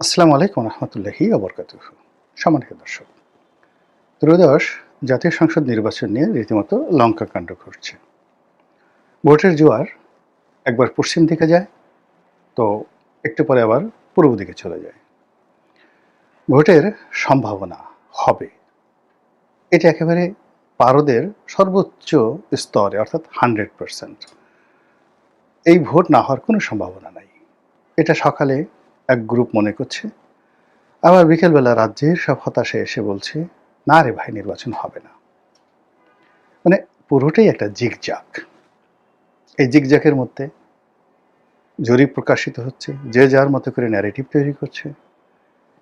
আসসালামু আলাইকুম রহমতুল্লাহি ওবরকাতুহু। সম্মানিত দর্শক, ত্রয়োদশ জাতীয় সংসদ নির্বাচন নিয়ে রীতিমতো লঙ্কাকাণ্ড ঘটছে। ভোটের জোয়ার একবার পশ্চিম দিকে যায়, তো একটু পরে আবার পূর্ব দিকে চলে যায়। ভোটের সম্ভাবনা হবে, এটা একেবারে পারদের সর্বোচ্চ স্তরে, অর্থাৎ 100%। এই ভোট না হওয়ার কোনো সম্ভাবনা নাই, এটা সকালে এক গ্রুপ মনে করছে, আবার বিকেলবেলা রাজ্যের সব হতাশে এসে বলছে, না রে ভাই, নির্বাচন হবে না। মানে পুরোটাই একটা জিগজাগ। এই জিগজাগের মধ্যে জরিপ প্রকাশিত হচ্ছে, যে যার মতো করে ন্যারেটিভ তৈরি করছে।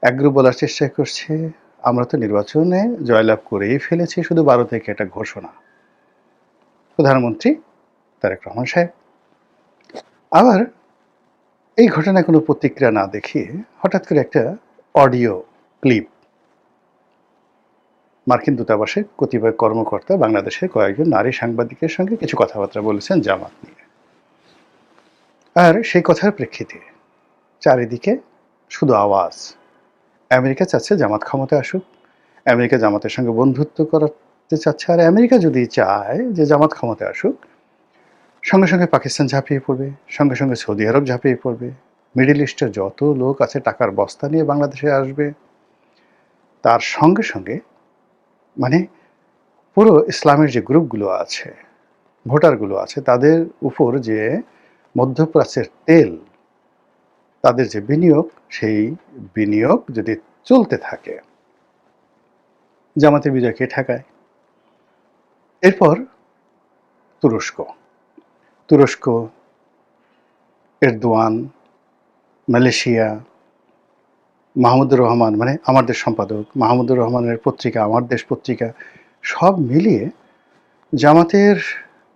এক গ্রুপ বলার চেষ্টা করছে, আমরা তো নির্বাচনে জয়লাভ করেই ফেলেছি, শুধু 12 থেকে একটা ঘোষণা, প্রধানমন্ত্রী তারেক রহমান সাহেব। আবার এই ঘটনায় কোনো প্রতিক্রিয়া না দেখিয়ে হঠাৎ করে একটা অডিও ক্লিপ মার্কিন দূতাবাসের কতিপয় কর্মকর্তা বাংলাদেশের কয়েকজন নারী সাংবাদিকের সঙ্গে কিছু কথাবার্তা বলেছেন জামাত নিয়ে। আর সেই কথার প্রেক্ষিতে চারিদিকে শুধু আওয়াজ, আমেরিকা চাচ্ছে জামাত ক্ষমতায় আসুক, আমেরিকা জামাতের সঙ্গে বন্ধুত্ব করাতে চাচ্ছে, আর আমেরিকা যদি চায় যে জামাত ক্ষমতায় আসুক, সঙ্গে সঙ্গে পাকিস্তান ঝাঁপিয়ে পড়বে, সঙ্গে সঙ্গে সৌদি আরব ঝাঁপিয়ে পড়বে, মিডল ইস্টের যত লোক আছে টাকার বস্তা নিয়ে বাংলাদেশে আসবে, তার সঙ্গে সঙ্গে মানে পুরো ইসলামের যে গ্রুপগুলো আছে, ভোটারগুলো আছে, তাদের উপর যে মধ্যপ্রাচ্যের তেল, তাদের যে বিনিয়োগ, সেই বিনিয়োগ যদি চলতে থাকে, জামাতের বিজয়কে ঠেকায়। এরপর তুরস্ক, তুরস্ক, এরদোয়ান, মালয়েশিয়া, মাহমুদুর রহমান মানে আমার দেশ সম্পাদক, মাহমুদুর রহমানের পত্রিকা আমার দেশ পত্রিকা, সব মিলিয়ে জামাতের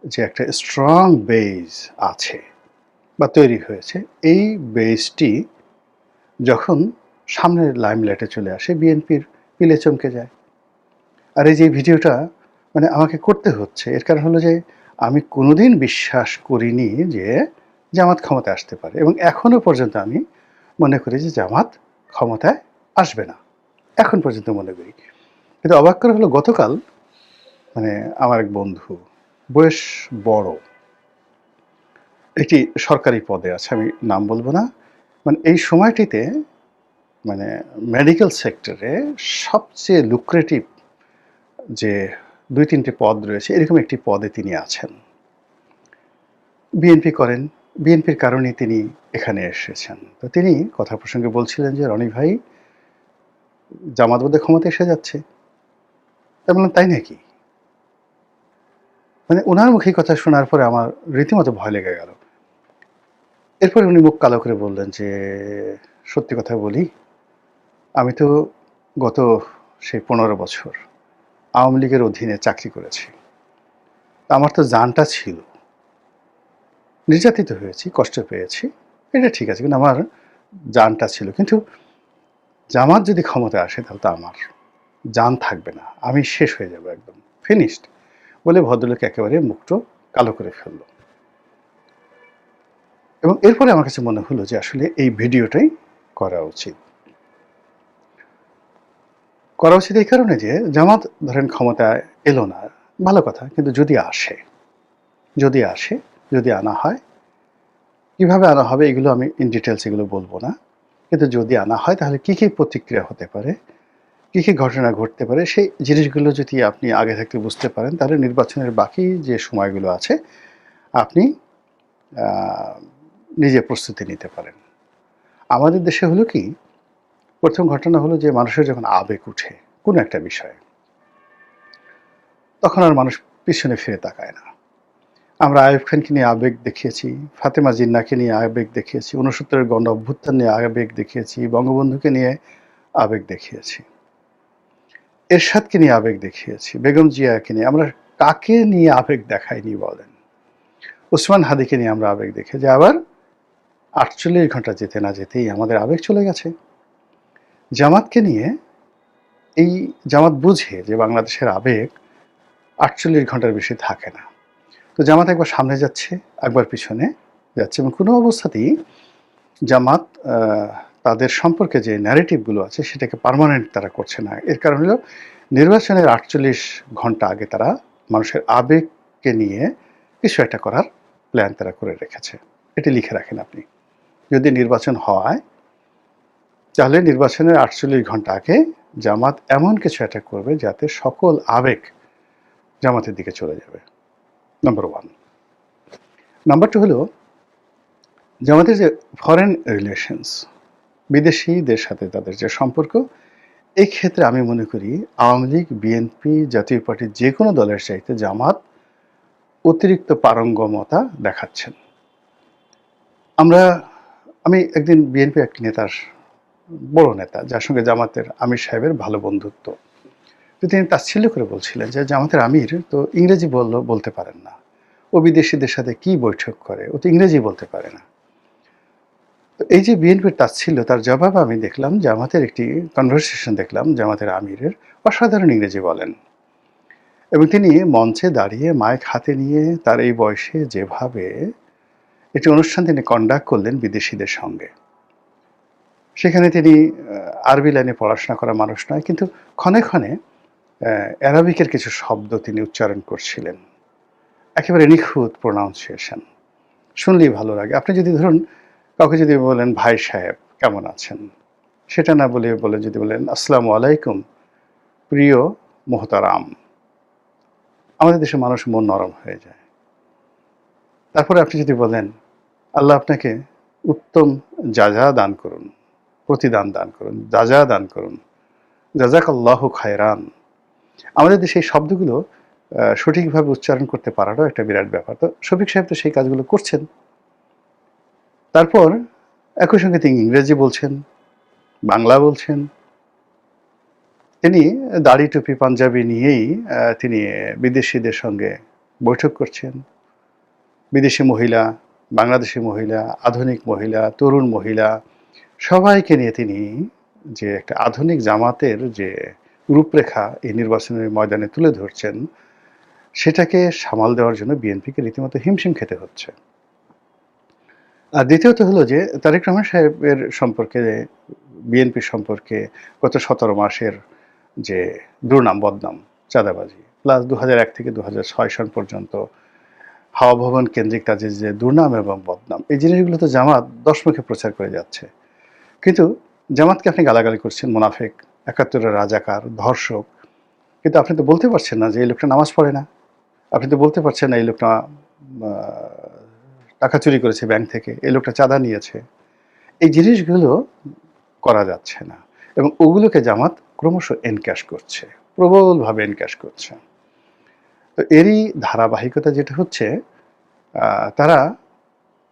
যে একটা স্ট্রং বেজ আছে বা তৈরি হয়েছে, এই বেজটি যখন সামনের লাইমলাইটে চলে আসে, বিএনপির পিলে চমকে যায়। আর এই যে ভিডিওটা মানে আমাকে করতে হচ্ছে, এর কারণ হলো যে আমি কোনোদিন বিশ্বাস করিনি যে জামাত ক্ষমতায় আসতে পারে, এবং এখনো পর্যন্ত আমি মনে করি যে জামাত ক্ষমতায় আসবে না, এখন পর্যন্ত মনে করি। কিন্তু অবাক করে হলো, গতকাল মানে আমার এক বন্ধু, বয়স বড়, একটি সরকারি পদে আছে, আমি নাম বলবো না, মানে এই সময়টিতে মানে মেডিকেল সেক্টরে সবচেয়ে লুক্রেটিভ যে 2-3টে পদ রয়েছে, এরকম একটি পদে তিনি আছেন, বিএনপি করেন, বিএনপির কারণেই তিনি এখানে এসেছেন। তো তিনি কথা প্রসঙ্গে বলছিলেন যে, রনি ভাই, জামাত বোধহয় ক্ষমতা এসে যাচ্ছে। আমি বললাম, তাই নাকি? মানে ওনার মুখে কথা শোনার পরে আমার রীতিমতো ভয় লেগে গেল। এরপরে উনি মুখ কালো করে বললেন যে, সত্যি কথা বলি, আমি তো গত সেই 15 বছর আওয়ামী লীগের অধীনে চাকরি করেছি, আমার তো জানটা ছিল, নির্যাতিত হয়েছি, কষ্ট পেয়েছি, এটা ঠিক আছে, কিন্তু আমার জানটা ছিল। কিন্তু জামাত যদি ক্ষমতায় আসে, তাহলে তো আমার জান থাকবে না, আমি শেষ হয়ে যাব, একদম ফিনিশড বলে ভদ্রলোক একেবারে মুখটা কালো করে ফেলল। এবং এরপরে আমার কাছে মনে হলো যে আসলে এই ভিডিওটাই করা উচিত। করা উচিত এই কারণে যে, জামাত ধরেন ক্ষমতায় এলো না, ভালো কথা, কিন্তু যদি আসে, যদি আসে, যদি আনা হয়, কিভাবে আনা হবে এগুলো আমি ইন ডিটেলস এগুলো বলবো না, কিন্তু যদি আনা হয় তাহলে কী কী প্রতিক্রিয়া হতে পারে, কী কী ঘটনা ঘটতে পারে, সেই জিনিসগুলো যদি আপনি আগে থাকতে বুঝতে পারেন, তাহলে নির্বাচনের বাকি যে সময়গুলো আছে আপনি নিজে প্রস্তুতি নিতে পারেন। আমাদের দেশে হলো কি, প্রথম ঘটনা হলো যে মানুষের যখন আবেগ উঠে কোনো একটা বিষয়ে, তখন আর মানুষ পিছনে ফিরে তাকায় না। আমরা আইয়ুব খানকে নিয়ে আবেগ দেখিয়েছি, ফাতেমা জিন্নাহকে নিয়ে আবেগ দেখিয়েছি, 69-এর গণ অভ্যুত্থান নিয়ে আবেগ দেখিয়েছি, বঙ্গবন্ধুকে নিয়ে আবেগ দেখিয়েছি, এরশাদকে নিয়ে আবেগ দেখিয়েছি, বেগম জিয়াকে নিয়ে। আমরা কাকে নিয়ে আবেগ দেখাইনি বলেন? ওসমান হাদিকে নিয়ে আমরা আবেগ দেখিয়েছি, আবার 48 ঘন্টা যেতে না যেতেই আমাদের আবেগ চলে গেছে। জামাতকে নিয়ে, এই জামাত বুঝে যে বাংলাদেশের আবেগ 48 ঘন্টার বেশি থাকে না। তো জামাত একবার সামনে যাচ্ছে, একবার পিছনে যাচ্ছে, এবং কোনো অবস্থাতেই জামাত তাদের সম্পর্কে যে ন্যারেটিভগুলো আছে সেটাকে পার্মানেন্ট তারা করছে না। এর কারণ হলো নির্বাচনের ৪৮ ঘন্টা আগে তারা মানুষের আবেগকে নিয়ে কিছু একটা করার প্ল্যান তারা করে রেখেছে। এটি লিখে রাখেন আপনি। যদি নির্বাচন হয় তাহলে নির্বাচনের ৪৮ ঘন্টা আগে জামাত এমন কিছু একটা করবে যাতে সকল আবেগ জামাতের দিকে চলে যাবে। নাম্বার 1। নাম্বার 2 হলো জামাতের যে ফরেন রিলেশনস, বিদেশিদের সাথে তাদের যে সম্পর্ক, এই ক্ষেত্রে আমি মনে করি আওয়ামী লীগ, বিএনপি, জাতীয় পার্টির যে কোনো দলের চাইতে জামাত অতিরিক্ত পারঙ্গমতা দেখাচ্ছেন। আমি একদিন বিএনপি এক নেতার, বড় নেতা যার সঙ্গে জামাতের আমির সাহেবের ভালো বন্ধুত্ব, তো তিনি তাচ্ছিল্য করে বলছিলেন যে জামাতের আমির তো ইংরেজি বলতে পারেন না, ও বিদেশিদের সাথে কি বৈঠক করে, ও তো ইংরেজি বলতে পারে না। তো এই যে বিএনপির তাচ্ছিল্য, তার জবাব আমি দেখলাম জামাতের একটি কনভারসেশন দেখলাম জামাতের আমিরের, অসাধারণ ইংরেজি বলেন এবং তিনি মঞ্চে দাঁড়িয়ে মাইক হাতে নিয়ে তার এই বয়সে যেভাবে একটি অনুষ্ঠান তিনি কন্ডাক্ট করলেন বিদেশিদের সঙ্গে, সেখানে তিনি আরবি লাইনে পড়াশোনা করা মানুষ নয়, কিন্তু ক্ষণে ক্ষণে অ্যারাবিকের কিছু শব্দ তিনি উচ্চারণ করছিলেন, একেবারে নিখুঁত প্রোনাউন্সিয়েশন, শুনলেই ভালো লাগে। আপনি যদি ধরুন কাউকে যদি বলেন ভাই সাহেব কেমন আছেন, সেটা না বলে যদি বলেন আসসালামু আলাইকুম প্রিয় মোহতারাম, আমাদের দেশের মানুষ মন নরম হয়ে যায়। তারপরে আপনি যদি বলেন আল্লাহ আপনাকে উত্তম যাজা দান করুন, প্রতিদান দান করুন, যাজা দান করুন, জাজাকাল্লাহু খায়রান, আমাদের দেশে এই শব্দগুলো সঠিকভাবে উচ্চারণ করতে পারাটাও একটা বিরাট ব্যাপার। তো শফিক সাহেব তো সেই কাজগুলো করছেন। তারপর একই সঙ্গে তিনি ইংরেজি বলছেন, বাংলা বলছেন, তিনি দাড়ি টুপি পাঞ্জাবি নিয়েই তিনি বিদেশিদের সঙ্গে বৈঠক করছেন। বিদেশি মহিলা, বাংলাদেশি মহিলা, আধুনিক মহিলা, তরুণ মহিলা, সবাইকে নিয়ে তিনি যে একটা আধুনিক জামাতের যে রূপরেখা এই নির্বাচনের ময়দানে তুলে ধরছেন, সেটাকে সামাল দেওয়ার জন্য বিএনপিকে রীতিমতো হিমশিম খেতে হচ্ছে। আর দ্বিতীয়ত হলো যে তারেক রহমান সাহেবের সম্পর্কে, বিএনপির সম্পর্কে গত ১৭ মাসের যে দুর্নাম বদনাম, চাঁদাবাজি, প্লাস ২০০১ থেকে ২০০৬ সন পর্যন্ত হাওয়া ভবন কেন্দ্রিক তাদের যে দুর্নাম এবং বদনাম, এই জিনিসগুলো তো জামাত দশমুখে প্রচার করে যাচ্ছে। কিন্তু জামাতকে আপনি গালাগালি করছেন মুনাফেক, ৭১-এর রাজাকার, ধর্ষক, কিন্তু আপনি তো বলতে পারছেন না যে এই লোকটা নামাজ পড়ে না। আপনি তো বলতে পারছেন না এই লোকটা টাকা চুরি করেছে ব্যাংক থেকে, এই লোকটা চাঁদা নিয়েছে। এই জিনিসগুলো করা যাচ্ছে না এবং ওগুলোকে জামাত ক্রমশ এনক্যাশ করছে, প্রবলভাবে এনক্যাশ করছে। তো এরই ধারাবাহিকতা যেটা হচ্ছে, তারা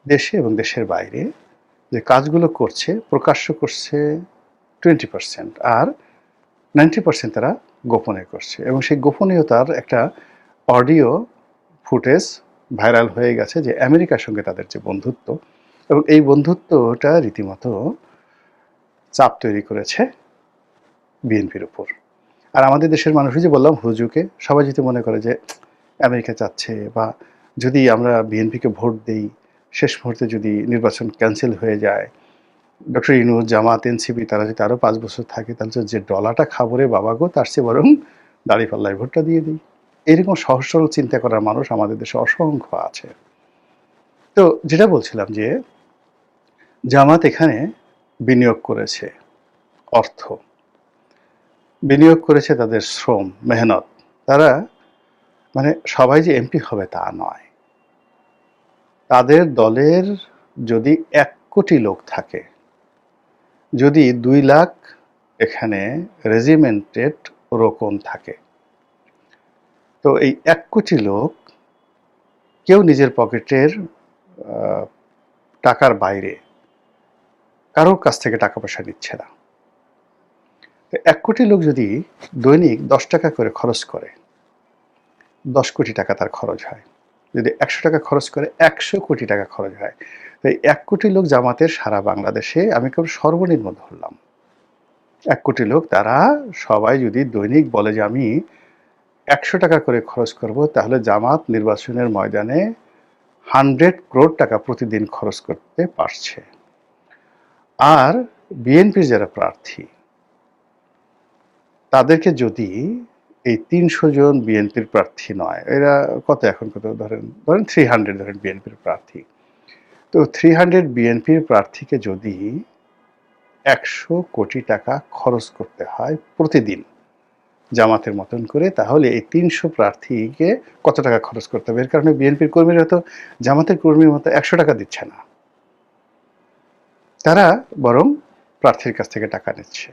দেশে এবং দেশের বাইরে যে কাজগুলো করছে, প্রকাশ্য করছে 20%, আর 90% তারা গোপনে করছে এবং সেই গোপনীয়তার একটা অডিও ফুটেজ ভাইরাল হয়ে গেছে যে আমেরিকার সঙ্গে তাদের যে বন্ধুত্ব, এবং এই বন্ধুত্বটা রীতিমতো চাপ তৈরি করেছে বিএনপির উপর। আর আমাদের দেশের মানুষই যে বললাম হুজুকে, সবাই যদি মনে করে যে আমেরিকা চাচ্ছে, বা যদি আমরা বিএনপিকে ভোট দেই, শেষ মুহূর্তে যদি নির্বাচন ক্যান্সেল হয়ে যায়, ডক্টর ইউনূস, জামাত, এনসিপি তারা যদি আরও 5 বছর থাকে, তাহলে যে ডলাটা খাবো রে বাবা গো, তার চেয়ে বরং দাঁড়িপাল্লায় ভোটটা দিয়ে দিই। এরকম সহজ সরল চিন্তা করার মানুষ আমাদের দেশে অসংখ্য আছে। তো যেটা বলছিলাম যে জামাত এখানে বিনিয়োগ করেছে অর্থ, বিনিয়োগ করেছে তাদের শ্রম, মেহনত। তারা মানে সবাই যে এমপি হবে তা নয়। তাদের দলের যদি ১ কোটি লোক থাকে, যদি ২ লাখ এখানে রেজিমেন্টেড রোকন থাকে, তো এই ১ কোটি লোক কেউ নিজের পকেটের টাকার বাইরে কারোর কাছ থেকে টাকা পয়সা নিচ্ছে না। ১ কোটি লোক যদি দৈনিক ১০ টাকা করে খরচ করে, ১০ কোটি টাকা তার খরচ হয়। যদি ১০০ টাকা খরচ করে, ১০০ কোটি টাকা খরচ হয়। তো ১ কোটি লোক জামাতের সারা বাংলাদেশে, আমি কেবল সর্বনিম্ন ধরলাম, ১ কোটি লোক, তারা সবাই যদি দৈনিক বলে যে আমি ১০০ টাকা করে খরচ করব, তাহলে জামাত নির্বাচনের ময়দানে 100 crore টাকা প্রতিদিন খরচ করতে পারছে। আর বিএনপির যারা প্রার্থী তাদেরকে যদি এই ৩০০ জন বিএনপির প্রার্থী নয়, এরা কত এখন কত ধরেন 300 ধরেন বিএনপির প্রার্থী, তো 300 বিএনপির প্রার্থীকে যদি ১০০ কোটি টাকা খরচ করতে হয় প্রতিদিন জামাতের মতন করে, তাহলে এই ৩০০ প্রার্থীকে কত টাকা খরচ করতে হবে? এর কারণে বিএনপির কর্মীরা তো জামাতের কর্মীর মতো ১০০ টাকা দিচ্ছে না, তারা বরং প্রার্থীর কাছ থেকে টাকা নিচ্ছে।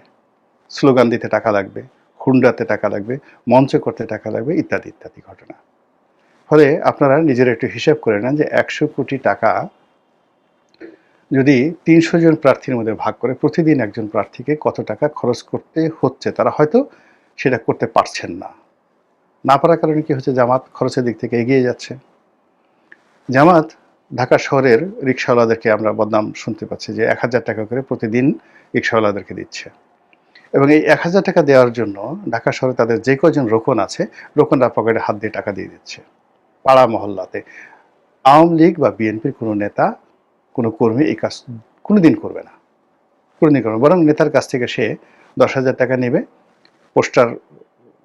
স্লোগান দিতে টাকা লাগবে, হুন্ডাতে টাকা লাগবে, মঞ্চ করতে টাকা লাগবে, ইত্যাদি ইত্যাদি ঘটনা। ফলে আপনারা নিজেরা একটু হিসাব করে নেন যে ১০০ কোটি টাকা যদি ৩০০ জন প্রার্থীর মধ্যে ভাগ করে প্রতিদিন একজন প্রার্থীকে কত টাকা খরচ করতে হচ্ছে। তারা হয়তো সেটা করতে পারছেন না, না পারার কারণে কি হচ্ছে, জামাত খরচের দিক থেকে এগিয়ে যাচ্ছে। জামাত ঢাকা শহরের রিকশাওয়ালাদেরকে আমরা বদনাম শুনতে পাচ্ছি যে ১,০০০ টাকা করে প্রতিদিন রিকশাওয়ালাদেরকে দিচ্ছে, এবং এই ১,০০০ টাকা দেওয়ার জন্য ঢাকা শহরে তাদের যে কজন রোকন আছে, রোকনরা পকেটে হাত দিয়ে টাকা দিয়ে দিচ্ছে। পাড়া মহল্লাতে আওয়ামী লীগ বা বিএনপির কোনো নেতা, কোনো কর্মী এই কাজ কোনোদিন করবে না, কোনোদিন করবে না। বরং নেতার কাছ থেকে সে ১০,০০০ টাকা নেবে, পোস্টার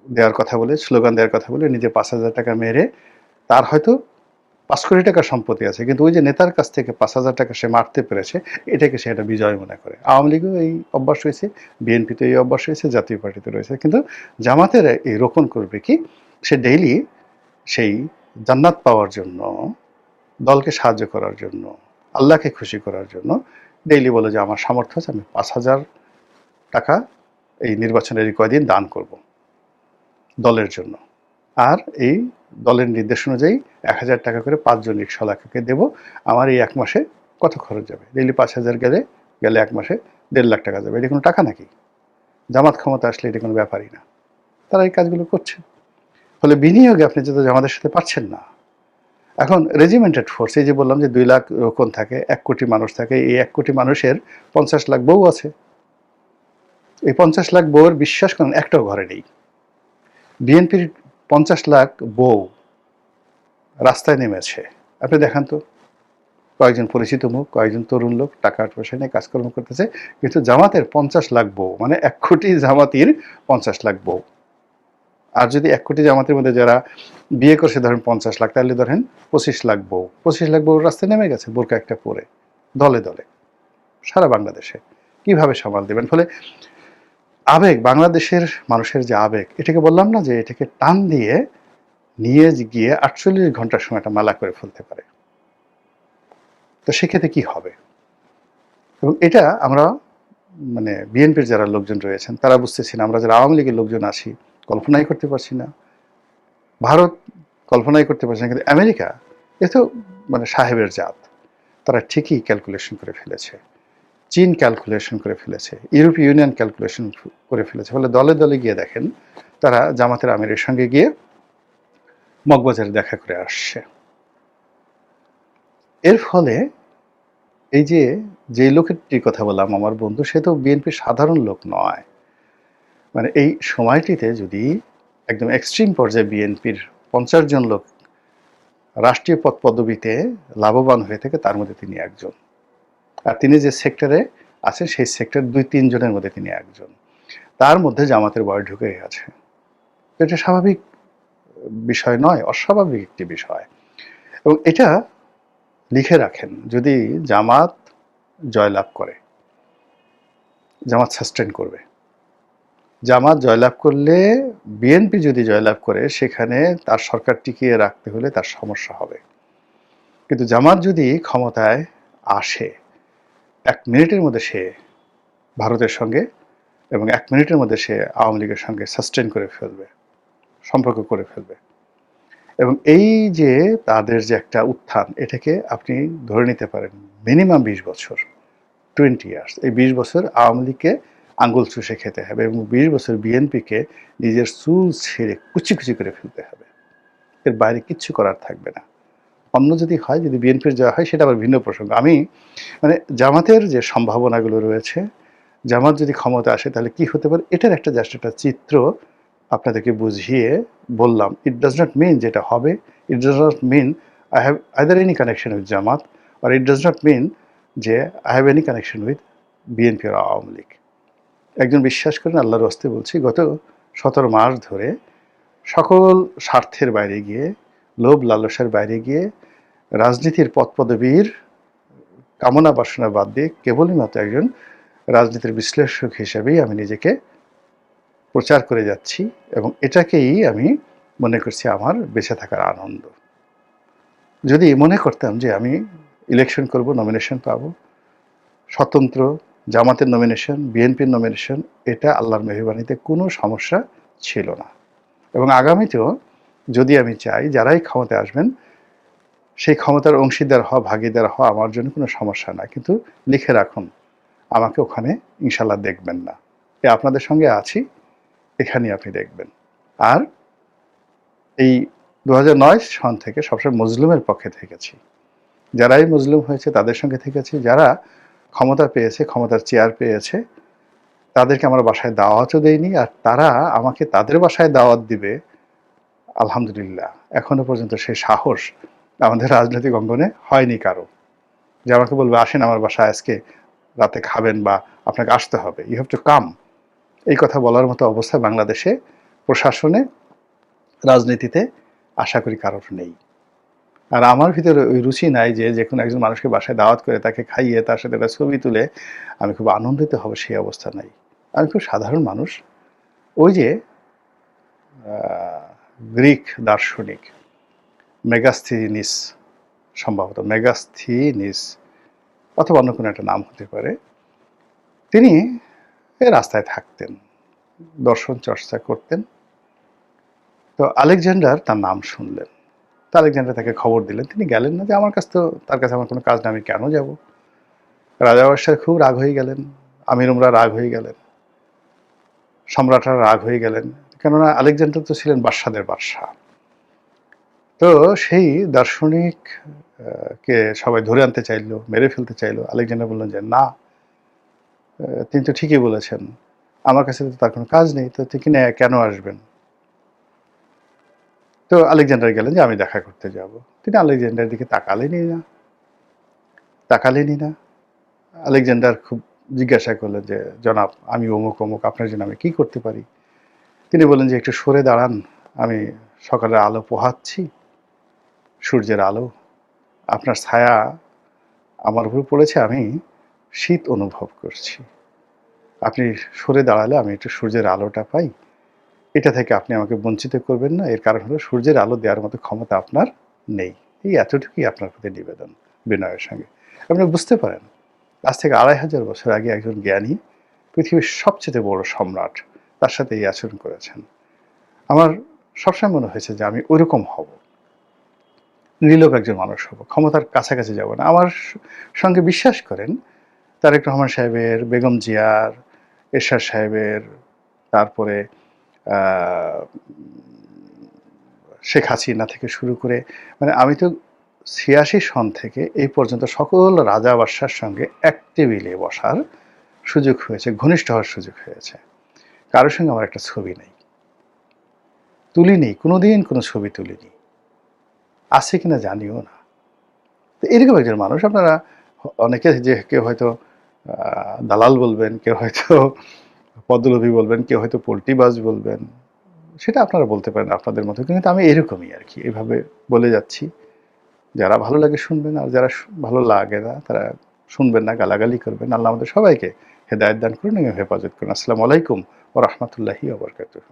দেওয়ার কথা বলে, স্লোগান দেওয়ার কথা বলে নিজে ৫,০০০ টাকা মেরে, তার হয়তো ৫ কোটি টাকার সম্পত্তি আছে, কিন্তু ওই যে নেতার কাছ থেকে ৫,০০০ টাকা সে মারতে পেরেছে, এটাকে সে একটা বিজয় মনে করে। আওয়ামী লীগেও এই অভ্যাস হয়েছে, বিএনপিতে এই অভ্যাস হয়েছে, জাতীয় পার্টিতে রয়েছে। কিন্তু জামাতের এই রোকন করবে কি, সে ডেইলি সেই জান্নাত পাওয়ার জন্য, দলকে সাহায্য করার জন্য, আল্লাহকে খুশি করার জন্য ডেইলি বলে যে আমার সামর্থ্য আছে, আমি ৫,০০০ টাকা এই নির্বাচনের এই কয়দিন দান করব দলের জন্য। আর এই দলের নির্দেশ অনুযায়ী ১,০০০ টাকা করে ৫ জন রিকশাওয়ালাকে দেবো। আমার এই এক মাসে কত খরচ যাবে? ডেইলি ৫,০০০ গেলে এক মাসে ১.৫ লাখ টাকা যাবে। এটা কোনো টাকা নাকি? জামাত ক্ষমতা আসলে এটা কোনো ব্যাপারই না। তারা এই কাজগুলো করছে। ফলে বিনিয়োগে আপনি যেহেতু জামাতের সাথে পারছেন না। এখন রেজিমেন্টেড ফোর্স, এই যে বললাম যে ২ লাখ রোকন থাকে, ১ কোটি মানুষ থাকে, এই ১ কোটি মানুষের ৫০ লাখ বউ আছে। এই ৫০ লাখ বউয়ের বিশ্বাস করেন একটাও ঘরে নেই। বিএনপির ৫০ লাখ বউ রাস্তায় নেমেছে, আপনি দেখান তো কয়েকজন পরিচিত মুখ, কয়েকজন তরুণ লোক টাকা পয়সা নিয়ে কাজকর্ম করতেছে, কিন্তু জামাতের ৫০ লাখ বউ, মানে ১ কোটি জামাতির ৫০ লাখ বউ। আর যদি ১ কোটি জামাতের মধ্যে যারা বিয়ে করছে ধরেন ৫০ লাখ, তাহলে ধরেন ২৫ লাখ বউ, ২৫ লাখ বউ রাস্তায় নেমে গেছে বোরকা একটা পরে, দলে দলে সারা বাংলাদেশে। কিভাবে সামাল দেবেন? ফলে আবেগ, বাংলাদেশের মানুষের যে আবেগ, এটাকে বললাম না যে এটাকে টান দিয়ে নিয়ে গিয়ে ৪৮ ঘন্টার সময় একটা মেলা করে ফেলতে পারে। তো সেক্ষেত্রে কি হবে? এবং এটা আমরা মানে বিএনপির যারা লোকজন রয়েছেন তারা বুঝতেছি না, আমরা যারা আওয়ামী লীগের লোকজন আছি কল্পনাই করতে পারছি না। ভারত কল্পনাই করতে পারছে না, কিন্তু আমেরিকা এ তো মানে সাহেবের জাত, তারা ঠিকই ক্যালকুলেশন করে ফেলেছে। চীন ক্যালকুলেশন করে ফেলেছে, ইউরোপীয় ইউনিয়ন ক্যালকুলেশন করে ফেলেছে। ফলে দলে দলে গিয়ে দেখেন তারা জামাতের আমিরের সঙ্গে গিয়ে মগবাজারে দেখা করে আসছে। এর ফলে এই যে যেই লোকেরটির কথা বললাম আমার বন্ধু, সে তো বিএনপির সাধারণ লোক নয়। মানে এই সময়টিতে যদি একদম এক্সট্রিম পর্যায়ে বিএনপির ৫০ জন লোক রাষ্ট্রীয় পদ পদবিতে লাভবান হয়ে থাকে, তার মধ্যে তিনি একজন। আর তিনি যে সেক্টরে আছেন সেই সেক্টর ২-৩ জনের মধ্যে তিনি একজন। তার মধ্যে জামাতের বয় ঢুকে গেছে। এটা স্বাভাবিক বিষয় নয়, অস্বাভাবিক একটি বিষয়। এবং এটা লিখে রাখেন, যদি জামাত জয়লাভ করে, জামাত সাস্টেন করবে। জামাত জয়লাভ করলে, বিএনপি যদি জয়লাভ করে, সেখানে তার সরকার টিকিয়ে রাখতে হলে তার সমস্যা হবে। কিন্তু জামাত যদি ক্ষমতায় আসে, ১ মিনিটের মধ্যে সে ভারতের সঙ্গে এবং ১ মিনিটের মধ্যে সে আওয়ামী লীগের সঙ্গে সাস্টেন করে ফেলবে, সম্পর্ক করে ফেলবে। এবং এই যে তাদের যে একটা উত্থান, এটাকে আপনি ধরে নিতে পারেন মিনিমাম ২০ বছর, 20 ইয়ার্স। এই ২০ বছর আওয়ামী লীগকে আঙ্গুল চুষে খেতে হবে এবং ২০ বছর বিএনপিকে নিজের চুল ছেড়ে কুচি কুচি করে ফেলতে হবে। এর বাইরে কিচ্ছু করার থাকবে না। অন্য যদি হয়, যদি বিএনপির জয় হয়, সেটা আবার ভিন্ন প্রসঙ্গ। আমি মানে জামাতের যে সম্ভাবনাগুলো রয়েছে, জামাত যদি ক্ষমতা আসে তাহলে কি হতে পারে, এটার একটা জাস্ট একটা চিত্র আপনাদেরকে বুঝিয়ে বললাম। ইট ডাজ নট মিন যেটা হবে, it does not mean I have either any connection with Jamaat, আর ইট ডাজ নট মিন যে I have any connection with BNP আর আওয়ামী লীগ। একজন বিশ্বাস করেন, আল্লাহর হস্তে বলছি, গত 17 মাস ধরে সকল স্বার্থের বাইরে গিয়ে, লোভ লালসার বাইরে গিয়ে, রাজনীতির পদপদবীর কামনা বাসনা বাদ দিয়ে কেবলই মাত্র একজন রাজনীতির বিশ্লেষক হিসেবেই আমি নিজেকে প্রচার করে যাচ্ছি, এবং এটাকেই আমি মনে করছি আমার বেঁচে থাকার আনন্দ। যদি মনে করতাম যে আমি ইলেকশন করব, নমিনেশন পাব, স্বতন্ত্র, জামাতের নমিনেশন, বিএনপির নমিনেশন, এটা আল্লাহর মেহরবানিতে কোনো সমস্যা ছিল না। এবং আগামীতেও যদি আমি চাই, যারাই ক্ষমতায় আসবেন সেই ক্ষমতার অংশীদার হওয়া, ভাগীদার হওয়া আমার জন্য কোনো সমস্যা না। কিন্তু লিখে রাখুন, আমাকে ওখানে ইনশাল্লাহ দেখবেন না। আপনাদের সঙ্গে আছি, এখানেই আপনি দেখবেন। আর এই 2009 সন থেকে সবসময় মজলুমের পক্ষে থেকেছি। যারাই মজলুম হয়েছে তাদের সঙ্গে থেকেছি। যারা ক্ষমতা পেয়েছে, ক্ষমতার চেয়ার পেয়েছে, তাদেরকে আমার বাসায় দাওয়াতও দেয়নি। আর তারা আমাকে তাদের বাসায় দাওয়াত দিবে, আলহামদুলিল্লাহ এখনো পর্যন্ত সেই সাহস আমাদের রাজনৈতিক অঙ্গনে হয়নি কারো, যে আমাকে বলবে আসেন আমার বাসায় আজকে রাতে খাবেন বা আপনাকে আসতে হবে, ইউ হ্যাভ টু কাম। এই কথা বলার মতো অবস্থা বাংলাদেশে প্রশাসনে, রাজনীতিতে আশা করি কারোর নেই। আর আমার ভিতরে ওই রুচি নাই যে যে কোনো একজন মানুষকে বাসায় দাওয়াত করে তাকে খাইয়ে তার সাথে একটা ছবি তুলে আমি খুব আনন্দিত হব, সেই অবস্থা নাই। আমি খুব সাধারণ মানুষ। ওই যে গ্রিক দার্শনিক মেগাস্থিনিস, সম্ভবত মেগাস্থিনিস অথবা অন্য কোনো একটা নাম হতে পারে, তিনি রাস্তায় থাকতেন, দর্শন চর্চা করতেন। তো আলেকজান্ডার তার নাম শুনলেন, তো আলেকজান্ডার তাকে খবর দিলেন। তিনি গেলেন না, যে আমার কাছে তো, তার কাছে আমার কোনো কাজ নেই, আমি কেন যাব। রাজা বাদশাহ খুব রাগ হয়ে গেলেন, আমির উমরা রাগ হয়ে গেলেন, সম্রাটরা রাগ হয়ে গেলেন, কেননা আলেকজান্ডার তো ছিলেন বাদশাদের বাদশাহ। তো সেই দার্শনিক কে সবাই ধরে আনতে চাইলো, মেরে ফেলতে চাইলো। আলেকজান্ডার বললেন যে না, তিনি তো ঠিকই বলেছেন, আমার কাছে তো তার কোনো কাজ নেই, তো তিনি কেন আসবেন। তো আলেকজান্ডার গেলেন যে আমি দেখা করতে যাব। তিনি আলেকজান্ডারের দিকে তাকালেনই না। আলেকজান্ডার খুব জিজ্ঞাসা করলেন যে জনাব, আমি অমুক অমুক, আপনার জন্য আমি কি করতে পারি। তিনি বললেন যে একটু সরে দাঁড়ান, আমি সকালের আলো পোহাচ্ছি, সূর্যের আলো, আপনার ছায়া আমার উপর পড়েছে, আমি শীত অনুভব করছি। আপনি সরে দাঁড়ালে আমি একটু সূর্যের আলোটা পাই, এটা থেকে আপনি আমাকে বঞ্চিত করবেন না। এর কারণ হলো সূর্যের আলো দেওয়ার মতো ক্ষমতা আপনার নেই। এই এতটুকুই আপনার প্রতি নিবেদন, বিনয়ের সঙ্গে। আপনি বুঝতে পারেন, আজ থেকে 2500 বছর আগে একজন জ্ঞানী, পৃথিবীর সবচেয়ে বড় সম্রাট, তার সাথে এই আচরণ করেছেন। আমার সবসময় মনে হয়েছে যে আমি ওইরকম হব, নির্লোভ একজন মানুষ হব, ক্ষমতার কাছাকাছি যাব না। আমার সঙ্গে বিশ্বাস করেন তারেক রহমান সাহেবের, বেগম জিয়ার, এরশাদ সাহেবের, তারপরে শেখ হাসিনা থেকে শুরু করে, মানে আমি তো 86 সন থেকে এই পর্যন্ত সকল রাজা বাদশার সঙ্গে এক টেবিলে বসার সুযোগ হয়েছে, ঘনিষ্ঠ হওয়ার সুযোগ হয়েছে। কারোর সঙ্গে আমার একটা ছবি নেই, তুলিনি, কোনোদিন কোনো ছবি তুলিনি, আছে কিনা জানিও না। তো এরকম একজন মানুষ। আপনারা অনেকে, যে কেউ হয়তো দালাল বলবেন, কেউ হয়তো পদলোভী বলবেন, কেউ হয়তো পোল্ট্রিবাজ বলবেন, সেটা আপনারা বলতে পারেন আপনাদের মতো, কিন্তু আমি এরকমই আর কি, এভাবে বলে যাচ্ছি। যারা ভালো লাগে শুনবেন, আর যারা ভালো লাগে না তারা শুনবেন না, গালাগালি করবেন। আল্লাহ আমাদের সবাইকে হেদায়েত দান করুন এবং হেফাজত করুন। আসসালামু আলাইকুম ওয়া রাহমাতুল্লাহি ওয়া বারাকাতুহু।